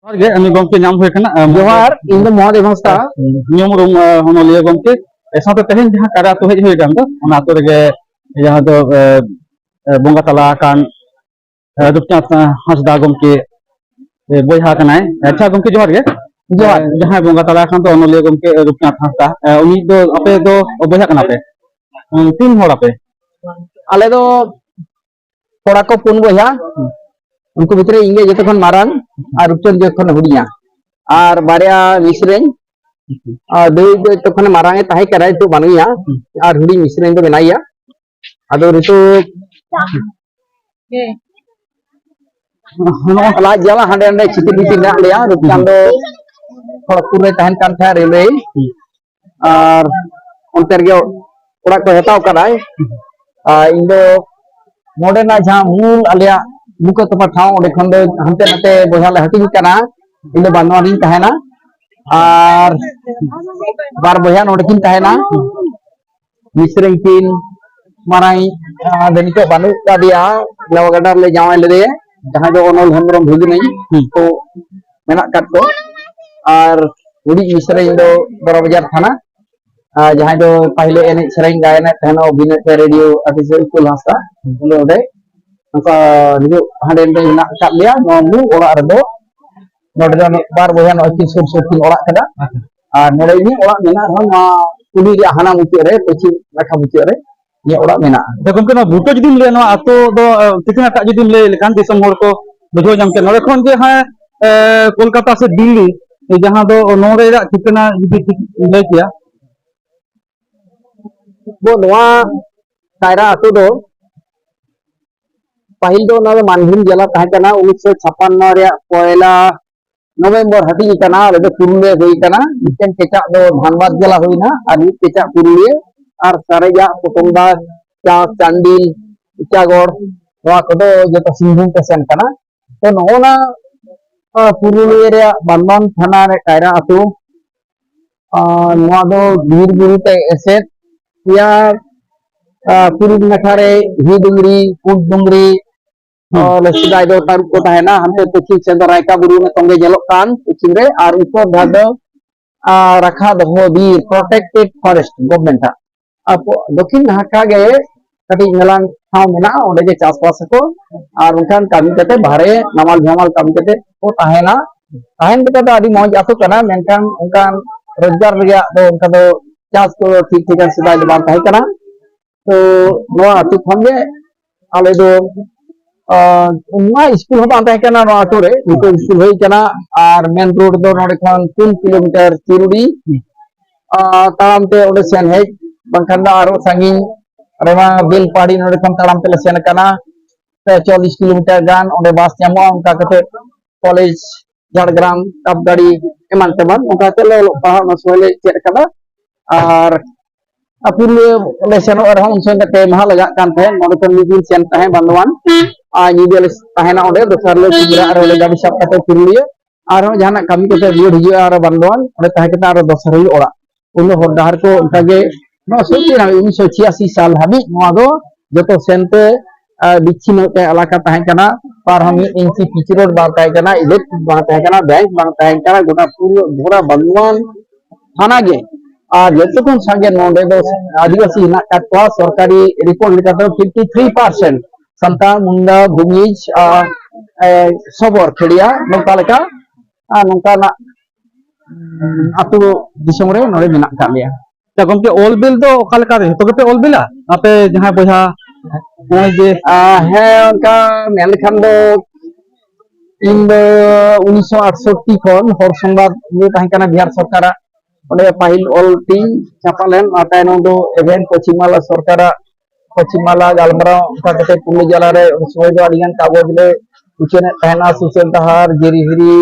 गमके नाम हुए जोहार इन दो महादेव हंसदा नियम रूम होनलिया गमके साथे तेहन जहां कारा तो हेज होय गान दो ओना तो रेगे जहां दो बोंगा तला कान रुपचांद हंसदा गमके बोयहा कनाय अच्छा गमके जोहार गे जोहार जहां बोंगा तला कान तो होनलिया गमके रुपचांद हंसदा उनी दो अपे दो बोयहा कना पे तीन होड़ अपे आले दो थोड़ा को पुन बोया उनको भितरे इंगे जते खन मारांग और रुपचंद जते खन हुडिया और बारिया मिश्रेन दो जते खन मारांग ताहे कराय तो बानुया और हुडी मिश्रेन दो बनाइया आदो रितो ला जला हंडे हंडे चिति बिति ना लिया रुपचंद दो थोड़ा पूरे तहन कान था रेलवे और उनकर गे ओड़ा को हटाव कराय इन दो मोडेना जहां मूल आलिया बुका तपा ठाव ओडे खन दो हंते नते बोझा ले हटिंग कना इन दो बानवानी तहना और बार बोझा नोडे किन तहना मिश्रिंग किन माराई दनिको बानु का दिया लवगडर ले जावे ले जहां दो ओनल हेमरम भुगी नहीं तो मेना कट को और उडी मिश्रिंग दो बड़ा बाजार थाना जहां दो पहले एने सेरेंग गायना तहना अभिनय रेडियो ऑफिसर स्कूल हासा ओडे नका निजो हांडे दे ना का लिया नमु ओड़ा रे दो नोडे दो बार बोया नो की सुर सुर की ओड़ा कदा और नोडे नि ओड़ा मेना हम कुली रे हाना मुचे रे पछी रखा मुचे रे ये ओड़ा मेना देखो के ना बुतो जदिम ले ना आतो दो कितना टा जदिम ले लेखान दिसम होड़ को बुझो जम के नोडे खन जे हां कोलकाता से दिल्ली जहां दो नोडे रा कितना जदी ले किया वो नवा कायरा आतो दो पहिल दो ना मानभूम जिला तहकना 1956 रे पहला नवंबर हटी कना रे पुरुलिया होई कना मिटन केचा दो धानबाद जिला होइना और मिट केचा पुरुलिया और सारेजा पोटंदा चा चांडिल इचागड़ नवा कदो जतो सिंहभूम पे सेन कना तो नोना पुरुलिया रे बानबान थाना रे कायरा आतो नवा दो बीर बुरु ते एसेट या पूर्व नखारे ही डुंगरी पुट डुंगरी और सिदाय दो तार को ताहेना हमते पश्चिम सेंटर रायका बुरु में तंगे जलोक कान पश्चिम रे और ऊपर भाग रखा दो बीर प्रोटेक्टेड फॉरेस्ट गवर्नमेंट अब दक्षिण नाका गे कटी मेलान ठाव मेना ओडे जे चासबास को और उनकान कामी कते बाहरे नमाल झमाल कामी कते को ताहेना ताहेन कते तो आदि मौज आतो कना मेनकान उनकान रोजगार रिया दो उनका दो चास को ठीक ठीक सिदाय दो बान ताहे कना तो नवा अति खंगे आले दो उन्ना स्कूल होता है क्या ना आटो रे निको स्कूल होई कना और मेन रोड दो नोडे खन 3 किलोमीटर चिरुडी ताम ते ओडे सेन है बंखंडा आरो संगी रेमा बेल पाड़ी नोडे खन ताम ते सेन कना 40 किलोमीटर गान ओडे बास जामो उनका कते कॉलेज झाड़ग्राम तबगाड़ी एमान तेमान उनका ते लो पहाड़ मसोले चेक कदा और पुरुले ले सेनो रहा उनसे ते महा लगा कान थे नोडे खन मिदिन सेन तहे बांदवान निदेल तहना ओडे दोसर ले पुरा आरो ले गाड़ी सब कते पुरुलिया आरो जहाना कमी कते रियो हिजो आरो बांदवान ओडे तहे कते आरो दोसर ही ओड़ा उन हर डहार को उनकागे नो सोची ना 1986 साल हाबी नोआ दो जतो सेनते बिच्छिनो ते इलाका तहे कना पार हम इंची पिच रोड बार तहे कना इलेक्ट्रिक बार तहे कना बैंक बार तहे कना गोटा पूरा बांदवान थाना गे और जतो कोन संगे नोडे दो आदिवासी ना का सरकारी रिपोर्ट लेका तो 53% संता मुंडा भूमिज सबर खेड़िया नौका लेका नौका ना आतु दिसम रे नोरे मेना का लिया ता गमके ऑल बिल दो ओका लेका रे तो के ऑल बिला आपे जहां बोझा जे है उनका मेल खान दो इन 1968 खन हर संबाद में ताहे कना बिहार सरकार ओडे पहिल ऑल टीम चापालेन आतानो दो इवेंट पश्चिमाला सरकार पश्चिमाला गालमराव कते पुणे जिला रे सोय दो अडियान कागज ले उचने तहना सुसेल तहार जेरीहिरी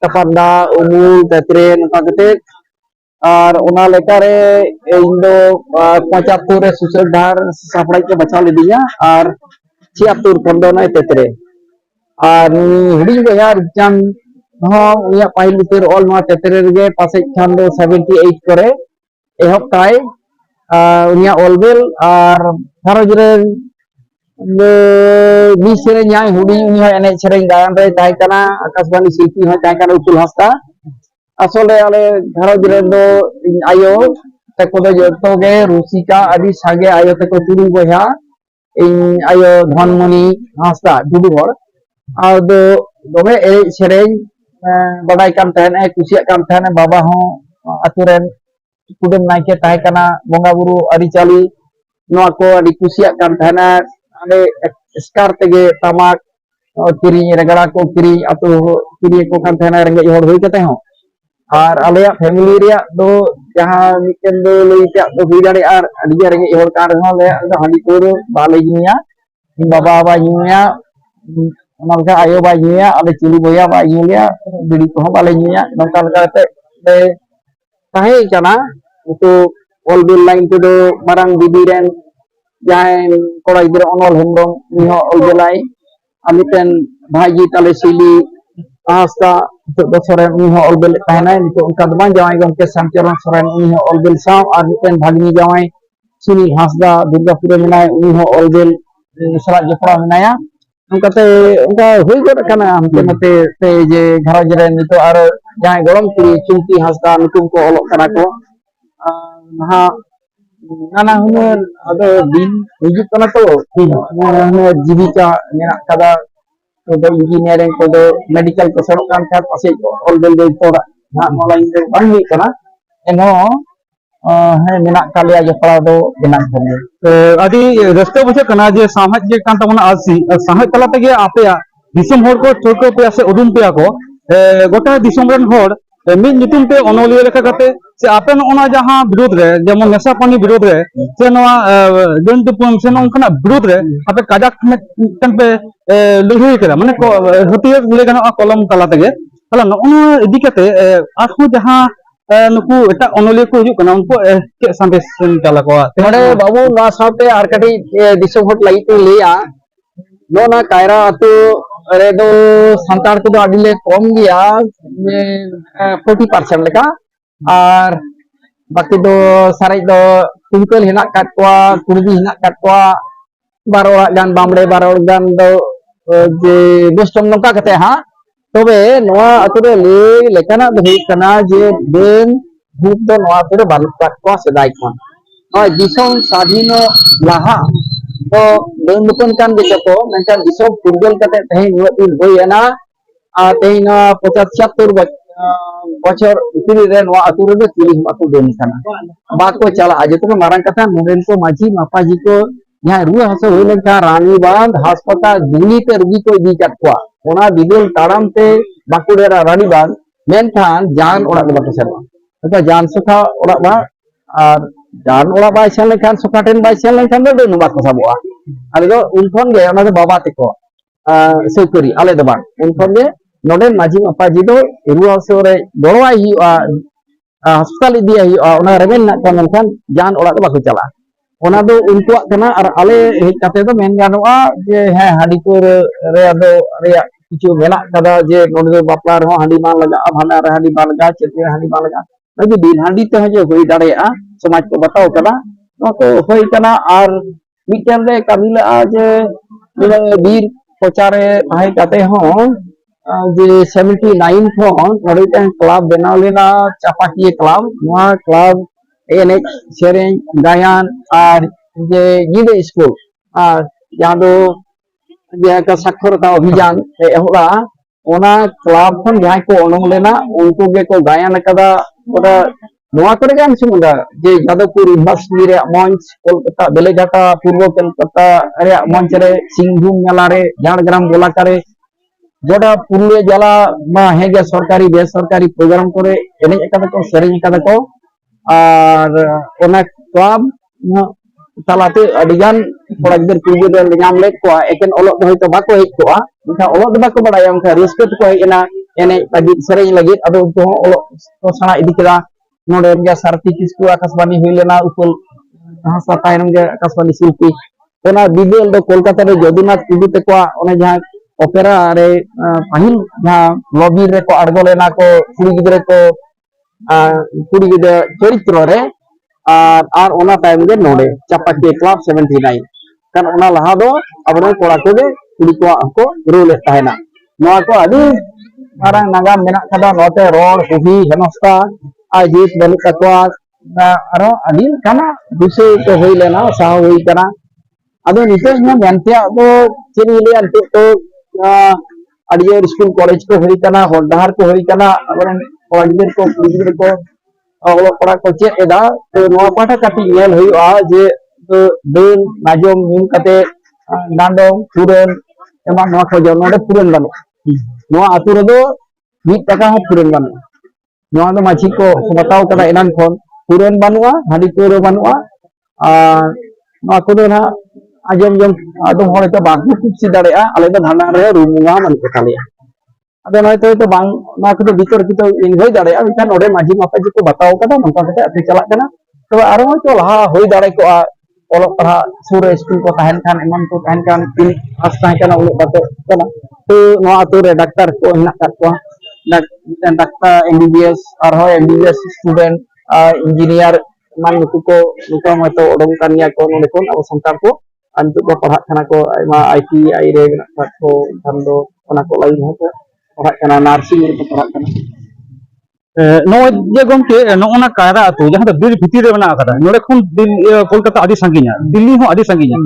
तपंदा उमूल तत्रे नका कते और ओना लेका रे इन दो 75 रे सुसेल धार सापड़ाई के बचा ले दिया और 76 पंदो ना तत्रे और हुडी बजार जन हां उया पाइल उतर ऑल मा तत्रे रे पासे खान दो 78 करे एहब काय उनिया ऑलवेल और फारोज रे di sereng yang hudi ini enek sereng gayan re tahu karena akasbani silpi tahu karena utul hasta asal ale घरों जरेंदो ayo teko do joto ge rusika adi sage ayo teko turu boya in ayo dhanmoni hasta dudu hor ado dome sereng badai kan tahena kusiak kan tahena baba ho aturen kudem naike tahu karena bonga buru adi cali noa ko adi kusiak kan tahena ane skar tege tamak kiri regara ko kiri atau kiri ko kan tahena rengge hor hoi kate ho और Alia family रिया दो जहां मिकन दो लइका दो हुई और idea रेंगे हर car हो ले हांडी तोरो बाले जिया बाबा बा जिया नलका आयो बा जिया अले चिली बोया बा जिया बिड़ी को बाले जिया नंका लगा ते ताहे kana itu all bill line to do marang bibiren jahan kora idra onol hembrong ni ho all belai amiten bhaji tale sili Asta untuk soren ini ho olbel tahna itu unkar ban jawai gomke sampiran soren ini ho olbel saw ar miten bhagini jawai sini hasda durgapur menai ini ho olbel salat jepra menaya unkate unka hui god kana hamte mate te je gharaj ren itu ar jahai gorom kuri chumti hasda nukum ko olok kana ko nah nana huner ado din hijik kana to jibika menak kada kodo engineering kodo medical ko soro kan ka pase all del tora na mola inde bangi kana eno he menak kalia je pala do benak bone adi raste buche kana je samaj je kan tamona asi samaj tala tege apea disum hor ko choko pe ase udum pe ko gota disum ren hor min nyutum pe onoliya lekha kate se apen ona jaha birod re jemon nesa pani birod re se noa dentu pun se nonkana birod re ape kajak kan pe luhui kera mane ko hatiye le gana kolom tala tege hala no idi kate akhu jaha nuku eta onoliya ko hijuk kana unko ke sambe sen tala ko node babu na saute ar kati disum hot lagi tu liya no na kaira atu redo santar ko do adile kom gya 40% leka ar baki do sarai do tungkel hinak kat kwa kurbi hinak kat kwa baro gan bamde baro gan do je bostom nongka kate ha tobe noa ature le lekana do kana je ben hup do noa ature balut kat kwa sedai kon oi disom sadhino laha तो लेन दुकान kan dicako menkan disom purgel kate tehin nuatin boyana tehin 75 bocor itiri re noa atur re pilih aku den sana bako chala aja to marang kata muren ko maji mapaji ko यहाँ रुआ हसे होने का रानी बांध अस्पताल दिल्ली पे रुगी को दी कटवा ओना बिदुल ताराम पे बाकुडेरा रानी बांध मेन खान जान ओड़ा के बाको सेरवा तो जान सुखा ओड़ा बा और जान ओड़ा बाय सेन लेखान सुखाटेन बाय सेन लेखान दो नुबा को सबवा आले दो उनफोन गे ओना दो बाबा तेको सेकरी आले दो बान उनफोन गे नोडे माजी मापाजी दो रुआ हसे ओरे गोरवाई ही अस्पताल दिया ही ओना रेमेन ना को मेनखान जान ओड़ा के बाको चला ona do untuak kana ar ale kate do men ganoa je he hadi kur re ado reya kichu menak kada je node do bapla re handi man laga bhana re handi man laga chetri handi man laga lagi din handi te je hoi dareya samaj ko batao kana no to hoi kana ar miten re kamila je bir pochare thai kate ho je 79 phon node tan club benau lena chapaki club noa club NH सेरें गायन और जे गीदे school और जहाँ दो जे का साक्षरता अभियान एहोला ओना क्लब खन जहाँ को ओनंग लेना उनको गे को गायन कदा ओदा नोआ करे गान सुमुदा जे यादवपुर यूनिवर्सिटी रे मंच कोलकाता बेलेघाटा पूर्व कोलकाता रे मंच रे सिंहभूम मेला रे झाड़ग्राम गोलाकारे जोड़ा पुरुलिया जिला मा हेगे सरकारी बेसरकारी प्रोग्राम करे एने एकदा को सेरें एकदा को और ओना क्लब तालाते अडिगान थोड़ा गिदर कुगी दे नाम ले को एकेन ओलोक दो तो बाको हेज को उनका ओलोक दो बाको बडाया उनका रिस्पेक्ट को हेना एने लगी सेरें लगी अदो उनको ओलोक तो सना इदी केदा नोडे गे सारथी किसको आकाशवाणी हुई लेना उपल हासा तायनम गे आकाशवाणी शिल्पी ओना बिबेल दो कोलकाता रे जदुनाथ टुडू ते को ओने जहां ओपेरा रे पाहिल जहां लॉबी रे को अड़गो लेना को कुड़ी गिदरे को कुड़ी गिदे चरित्र रे और ओना time gay नोडे चापाकी club 79 kan ona laha do abone kora ko ge kuli ko ko rule tahena noa ko adi marang nagam menak kada note ror hubi henosta ajit balik takwa na aro adi kana duse ko hoi lena sa hoi kana ado nites na gantia do chini le ante to adier school college ko hoi kana hordahar ko hoi kana abone college ko kuli ko ᱚᱞᱚᱜ ᱯᱟᱲᱦᱟᱜ ᱠᱚ ᱪᱮᱫ ᱮᱫᱟ ᱛᱚ ᱱᱚᱣᱟ ᱯᱟᱦᱴᱟ ᱠᱟᱹᱴᱤᱡ ᱧᱮᱞ ᱦᱩᱭᱩᱜᱼᱟ ᱡᱮ ᱰᱟᱹᱱ ᱱᱟᱡᱚᱢ ᱧᱩᱢ ᱠᱟᱛᱮ ᱰᱟᱸᱰᱚᱢ ᱯᱷᱩᱨᱟᱹᱱ ᱮᱢᱟᱱ ᱱᱚᱣᱟ ᱠᱚ ᱡᱚᱢ ᱱᱚᱰᱮ ᱯᱷᱩᱨᱟᱹᱱ ᱵᱟᱹᱱᱩᱜᱼᱟ ᱱᱚᱣᱟ ᱟᱹᱛᱩ ᱨᱮᱫᱚ 1 ᱴᱟᱠᱟ ᱦᱚᱸ ᱯᱷᱩᱨᱟᱹᱱ ᱵᱟᱹᱱᱩᱜᱼᱟ ᱱᱚᱣᱟ ᱫᱚ ᱢᱟᱹᱡᱷᱤ ᱠᱚ ᱵᱟᱛᱟᱣ ᱠᱟᱫᱟ ᱮᱱᱟᱱ ᱠᱷᱚᱱ ᱯᱷᱩᱨᱟᱹᱱ ᱵᱟᱹᱱᱩᱜᱼᱟ ᱦᱟᱺᱰᱤ ᱯᱟᱹᱣᱨᱟᱹ ᱵᱟᱹᱱᱩᱜᱼᱟ ᱟᱨ ᱱᱚᱣᱟ ᱠᱚᱫᱚ ᱱᱟᱦᱟᱜ ᱟᱸᱡᱚᱢ ᱡᱚᱝ ᱟᱫᱚᱢ ᱦᱚᱲ ᱫᱚ ᱵᱟᱝ ᱠᱩᱥᱤ ᱫᱟᱲᱮᱭᱟᱜᱼᱟ ᱟᱞᱮ ᱫᱚ ᱵᱷᱟᱸᱰᱟᱱ ᱨᱮ ᱨᱩᱢ ᱵᱚᱸᱜᱟ ᱵᱟᱹᱱᱩᱜ ᱛᱟᱞᱮᱭᱟ ᱟᱫᱚ ᱱᱚᱭᱛᱚ ᱛᱚ ᱵᱟᱝ ᱱᱚᱣᱟ ᱠᱚᱫᱚ ᱵᱤᱛᱚᱨ ᱠᱤᱛᱚ ᱦᱩᱭ ᱫᱟᱲᱮᱭᱟᱜᱼᱟ ᱢᱮᱱᱠᱷᱟᱱ ᱱᱚᱰᱮ ᱢᱟᱹᱡᱷᱤ ᱢᱟᱯᱟᱡᱤ ᱠᱚ ᱵᱟᱛᱟᱣ ᱠᱟᱫᱟ ᱱᱚᱝᱠᱟ ᱠᱟᱛᱮ ᱟᱹᱛᱩ ᱪᱟᱞᱟᱜ ᱠᱟᱱᱟ ᱛᱚ ᱟᱨᱚ ᱦᱚᱭᱛᱚ ᱞᱟᱦᱟ ᱦᱩᱭ ᱫᱟᱲᱮ ᱠᱚᱜᱼᱟ ᱚᱞᱚᱜ ᱯᱟᱲᱦᱟᱜ ᱥᱩᱨ ᱨᱮ ᱥᱠᱩᱞ ᱠᱚ ᱛᱟᱦᱮᱱ ᱠᱷᱟᱱ ᱮᱢᱟᱱ ᱠᱚ ᱛᱟᱦᱮᱱ ᱠᱷᱟᱱ ᱟᱥ ᱛᱟᱦᱮᱸ ᱠᱟᱱᱟ ᱩᱱᱟᱹᱜ ᱵᱟᱛᱚ ᱠᱟᱱᱟ ᱛᱚ ᱱᱚᱣᱟ ᱟᱹᱛᱩ ᱨᱮ ᱰᱟᱠᱛᱟᱨ ᱠᱚ ᱦᱮᱱᱟᱜ ᱠᱟᱫ ᱠᱚᱣᱟ ᱰᱟᱠᱛᱟर MBBS ᱟᱨᱦᱚᱸ MBBS ᱥᱴᱩᱰᱮন্ᱴ ᱤᱧᱡᱤᱱᱤᱭᱟর ᱮᱢᱟᱱ ᱱᱩᱠᱩ ᱠᱚ ᱱᱩᱠᱩ ᱦᱚᱭᱛᱚ ᱚᱰᱚᱝ ᱠᱟᱱ ᱜᱮᱭᱟ ᱠᱚ ᱱᱚᱰᱮ ᱠᱷᱚᱱ ᱟᱵᱚ ᱥᱟᱱᱛᱟᱲ ᱠᱚ ᱟᱨ ᱱᱤᱛᱚᱜ ᱫᱚ ᱯᱟᱲᱦᱟᱜ ᱠᱟᱱᱟ ᱠᱚ ᱟᱭᱢᱟ ITI ᱨᱮ ᱢᱮᱱᱟᱜ ᱠᱟᱫ ᱠᱚ ᱮᱱᱠᱷᱟᱱ ᱫᱚ ᱚᱱᱟ ᱠᱚ ᱞᱟᱹᱜᱤᱫ ᱦᱚᱸᱠᱚ ᱯᱟᱲᱦᱟᱜ ᱠᱟᱱᱟ ᱱᱟᱨᱥᱤᱝ ᱨᱮᱠᱚ ᱯᱟᱲᱦᱟᱜ ᱠᱟᱱᱟ ᱱᱚᱜᱼᱚᱭ ᱡᱮ ᱜᱚᱢᱠᱮ ᱱᱚᱜᱼᱚᱱᱟ ᱠᱟᱭᱨᱟ ᱟᱹᱛᱩ ᱡᱟᱦᱟᱸ ᱫᱚ ᱵᱤᱨ ᱵᱷᱤᱛᱤᱨ ᱨᱮ ᱢᱮᱱᱟᱜ ᱟᱠᱟᱫᱟ ᱱᱚᱰᱮ ᱠᱷᱚᱱ ᱠᱳᱞᱠᱟᱛᱟ ᱟᱹᱰᱤ ᱥᱟᱺᱜᱤᱧᱟ ᱫᱤल्ली ᱦᱚᱸ ᱟᱹᱰᱤ ᱥᱟᱺᱜᱤᱧᱟ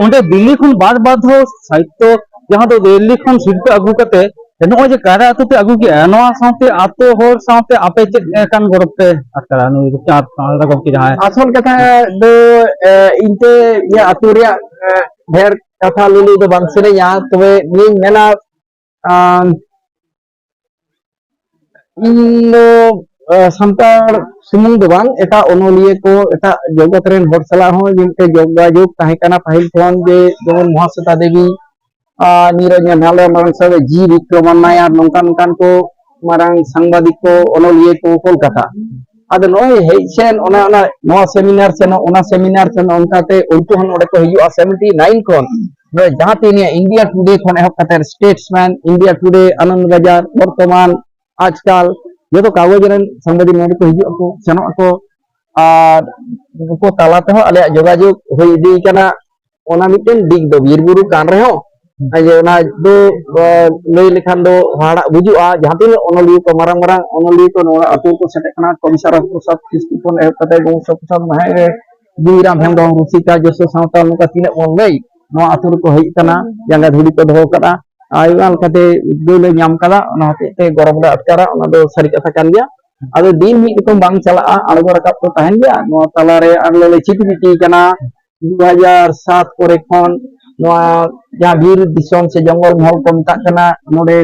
ᱚᱸᱰे ᱫᱤल्ली ᱠᱷᱚᱱ ᱵᱟᱨ ᱫᱷᱟᱣ ᱥᱟহিত্য ᱡᱟᱦᱟᱸ ᱫᱚ ᱫᱤल्ली ᱠᱷᱚᱱ ᱥᱤᱨᱯᱟᱹ ᱟᱹᱜᱩ ᱠᱟᱛᱮ ᱱᱚᱜᱼᱚᱭ ᱡᱮ ᱠᱟᱭᱨᱟ ᱟᱹᱛᱩ ᱯᱮ ᱟᱹᱜᱩ ᱠᱮᱜᱼᱟ ᱱᱚᱣᱟ ᱥᱟᱶᱛᱮ ᱟᱹᱛᱩ ᱦᱚᱲ ᱥᱟᱶᱛᱮ ᱟᱯᱮ ᱪᱮᱫ ᱞᱮᱠᱟᱱ ᱜᱚᱨᱚᱵ ᱯᱮ ᱟᱴᱠᱟᱨᱟ ᱱᱩᱭ ᱨᱩᱯᱪᱟᱸᱫᱽ ᱜᱚᱢᱠᱮ ᱡᱟᱦᱟᱸᱭ asal kata do inte ya ᱟᱹᱛᱩ ᱨᱮᱭᱟᱜ ᱰᱷᱮᱨ ᱠᱟᱛᱷᱟ ᱞᱩᱞᱩ ᱫᱚ ᱵᱟᱝ ᱥᱮᱨᱮᱧᱟ ᱛᱚᱵᱮ ᱤᱧ ᱢᱮᱱᱟ ᱤᱧ ᱫᱚ ᱥᱟᱱᱛᱟᱲ ᱥᱩᱢᱩᱝ ᱫᱚ ᱵᱟᱝ ᱮᱴᱟᱜ ᱚᱱᱚᱞᱤᱭᱟᱹ ᱠᱚ ᱮᱴᱟᱜ ᱡᱚᱜᱚᱛ ᱨᱮᱱ ᱦᱚᱲ ᱥᱟᱞᱟᱜ ᱦᱚᱸ ᱢᱤᱫᱴᱮᱱ ᱡᱳᱜᱟᱡᱳᱜᱽ ᱛᱟᱦᱮᱸ ᱠᱟᱱᱟ ᱯᱟᱹᱦᱤᱞ ᱠᱷᱚᱱ ᱡᱮ ᱡᱮᱢᱚᱱ ᱢᱚᱦᱟᱥᱮᱛᱟ ᱫᱮᱵᱤ ᱱᱤᱨᱚᱧᱡᱚᱱ ᱦᱟᱞᱮ ᱢᱟᱨᱟᱝ ᱥᱟᱵᱮ ᱡᱤ ᱵᱤᱠᱨᱚᱢᱟᱱ ᱱᱟᱭᱟᱨ ᱱᱚᱝᱠᱟᱱ ᱠᱚ ᱢᱟᱨᱟᱝ ᱥᱟংᱵᱟদিক ᱠᱚ ᱚᱱᱚᱞᱤᱭᱟᱹ ᱠᱚ ᱠᱳᱞᱠᱟᱛᱟ ᱟᱫᱚ ᱱᱚᱜᱼᱚᱭ ᱦᱮᱡ ᱥᱮᱱ ᱱᱚᱣᱟ ᱥᱮᱢᱤᱱᱟᱨ ᱥᱮ ᱚᱱᱟ ᱥᱮᱢᱤᱱᱟᱨ ᱥᱮ ᱚᱱᱠᱟᱛᱮ ᱩᱱᱠᱩ ᱦᱚᱸ ᱱᱚᱰᱮ ᱠᱚ ᱦᱤᱡᱩᱜᱼᱟ 79 ᱠᱷᱚᱱ ᱡᱟᱦᱟᱸ ᱛᱤᱱᱟᱹᱜ ᱤᱱᱰᱤᱭᱟ ᱴᱩᱰे ᱠᱷᱚᱱ ᱮᱦᱚᱵ ᱠᱟᱛᱮ ᱥᱴᱮᱴᱥᱢᱮᱱ ᱤᱱᱰᱤᱭᱟ ᱴᱩᱰे ᱟᱱᱚন্দ বাজার বর্তমান আজকাল जो कागज सांबादिक नोडे को हिजुआ को सेनों को और उनको ताला ते हो अले जोगाजोग होई इदी कना ओना मिटेन दिग दो बीरबुरु कान रहे हो जे ओना दो लई लेखान दो हाड़ा बुजुआ जहां तीन ओनलियो को मारंग मारंग ओनलियो को नोड़ा अतु को सेटे कना कमिशनर को सब किसकी को ए कते गो सब महे जीराम हेमदम रुसिका जसो सावता नुका तिने ओन लई नो अतु को हेज कना जंगा धुड़ी को दो कदा आयुआल कते दोले नाम कदा ओना होते गरम रे अटकारा ओना दो सारी कथा कान गया अदो दिन मी को बांग चला अड़गो रकाब तो तहन गया नो तला रे आगले ले चिटमिटी कना 2007 कोरे खन नो जहां बीर दिसोम से जंगल महल को मता कना नोडे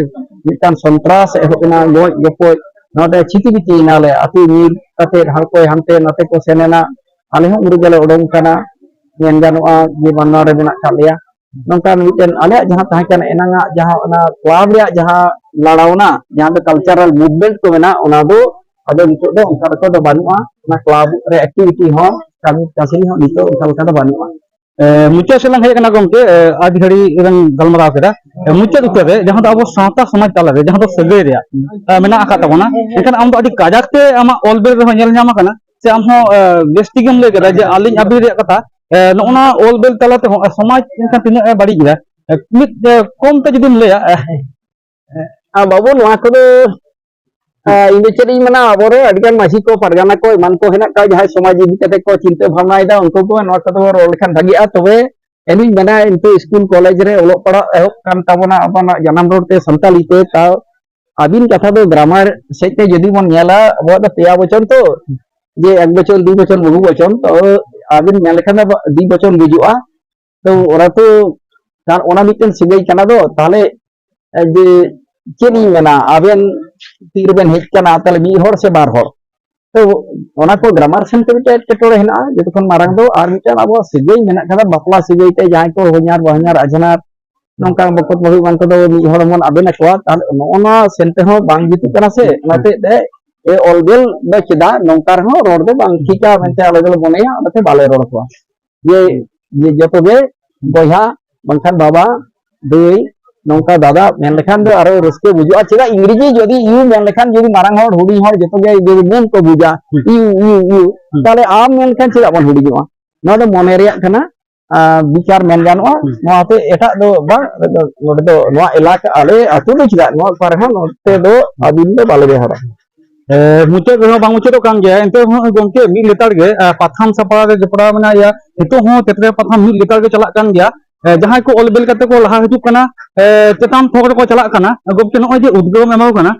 मिटान संतरास एहोना गोज गपो नोडे चिटमिटी नाले अति मीर कते हलको हानते नते को सेनेना आले हो उरुगले ओडों कना मेन गानोआ जे बन्ना रे मेना कालिया नौका मिटन आले जहां ताहे कना एनांगा जहां ओना क्लब रे जहां लड़ावना जहां दो कल्चरल मूवमेंट को मेना ओना दो अदो नितो दो उनका को दो बानुआ ना क्लब रे एक्टिविटी हो कमी कासिनी हो नितो उनका दो बानुआ मुचा सेलां हे कना गमके आज घड़ी रंग गलमराव केदा मुचा उत्तर रे जहां दो अब सावता समाज ताला रे जहां दो सगै रे मेना आका तबना एखान आम दो अडी काजाकते आमा ऑलबेल रे ñel ñama kana से आम हो बेस्टिगम ले केदा जे आलिन अबी रे कथा नोना ऑलबेल तालाते हो समाज एखान तिना बाड़ी गिदा मित कम ते जुदिम लेया बाबू नोआ को इंडस्ट्री मना आबोरे अडगन मासी को परगाना को मान को हेना का जहां समाज इदी कते को चिंता भावना इदा उनको को नोआ को रोल लेखान भागिया तबे एनी मना इनते स्कूल कॉलेज रे ओलो पड़ा एहो कान ताबोना अपना जन्म रोड ते संताली ते ता आबिन कथा दो ग्रामर सेते जदी मन नेला अब द पेया बचन तो जे एक बचन दु बचन बहु बचन तो आबिन नेल लेखान दि बचन बुजुआ तो ओरा तो कान ओना मिटन सिगै कना दो ताले जे चेनी मेना आबेन तीरबेन हेज कना ताले मी हर से बार हर तो ओना को ग्रामर सेंटिमेंट केटोरे हेना जतो खन मारंग दो आर मिटन अब सिगै मेना कदा बपला सिगै ते जाय को हो냐र बह냐र अजनार नोंका बकत बहु मान को दो मी हर मन आबेन को ताले ओना सेंटे हो बांग जितु कना से नाते दे ए ऑलबेल दो चिदा नोंकार हो रोड दो बांग ठीका मेनते अलग अलग बनेया नाते बाले रोड को ये जतो बे बया बंखान बाबा देई नौका दादा मेन लेखान दो आरो रस्के बुजुआ चेदा इंग्रेजी जदी यू मेन लेखान जदी मारंग हर हुडी हर जतो गे जदी मेन को बुजा यू ताले आम मेन लेखान चेदा बन हुडी जोआ ना दो मने रिया कना बिचार मेन गानोआ नोआते एटा दो बा नोडे दो नोआ इलाका आले अतु दो चिदा नोआ पारहा नोते दो अबिन दो बाले बेहरा मुचाद रहो बांग मुचाद कान गया एंते हो गोमके मी लेतार गे पाथाम सपा रे जपड़ा मना या हितो हो तेतरे पाथाम मी लेतार गे चला कान गया जहां को ऑल बेल कते को लहा हिजु कना चेताम थोक को चला कना गोमके नोय जे उद्गम एमाव कना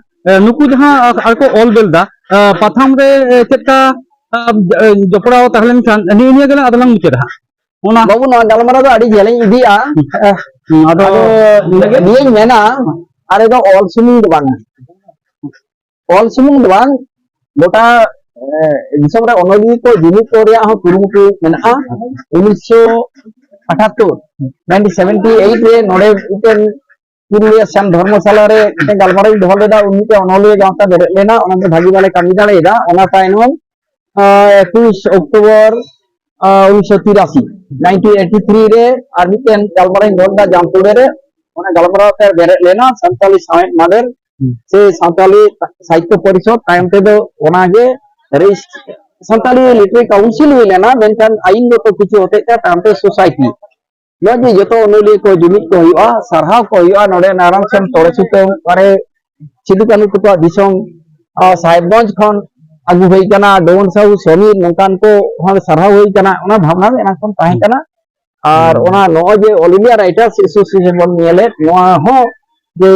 नुकु जहां आर को ऑल बेल दा पाथाम रे चेका जपड़ा तहलेन खान नि नि गला अदलंग मुचाद हा ओना बाबू नोआ गलमरा दो अडी जेलें इदिया आदो निये मेना आरे दो ऑल सुमुंग दो बांग ऑल सुमुंग दो बांग गोटा दिसम रे ओनोली को जुमित को रिया हो कुरुमुटु मेना 1978 रे नोडे इटेन पुरुलिया सान धर्मशाला रे इटे गलमरा दोहल लेदा उन्नीते ओनोली गांवता बेरे लेना ओना दो भागी वाले कामी दालेदा ओना तायनम 21 अक्टूबर 1983 रे आर मिटेन गलमरा गोंदा जामपुरे रे ओना गलमरा ते बेरे लेना संताली साइड मादर से संताली साहित्य परिषद टाइम ते दो ओना गे रेस संताली लिटरेरी काउंसिल हुई लेना मेनकान आइन तो किछु होते ता टाइम ते सोसाइटी लगे जतो ओनोली को जुमित को हुआ सरहा को हुआ नोडे नारायण सेन तोड़े सुते मारे सिदु कानु को दिसम साहेबगंज खन आगु होई कना डोन साहू समीर नंकान को हम सरहा होई कना ओना भावना एना कोन ताहे कना और ओना नो जे ऑल इंडिया राइटर्स एसोसिएशन बन नेले नोआ हो जे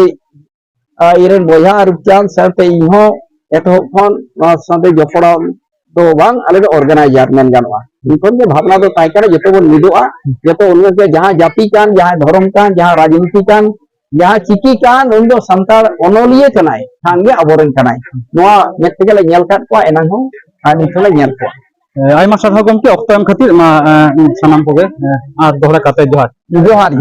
इरेन बोया रुपचांद साथे इहो एतो खन साथे जपड़ा तो बांग आले ऑर्गेनाइजर मेन गानवा इकोन जे भावना दो ताहे कना जतो बन मिदोआ जतो उन के जहां जाति कान जहां धर्म कान जहां राजनीति कान जहां चिकी कान उन दो संताल ओनोलिए कनाय थांगे अबोरन कनाय नोआ मेतेगले नेल काट को एनां हो आ निथले नेल को आयमा साथा गोमके अक्तो एम खातिर मा सनाम कोगे आ दोहरा काते जोहार जोहार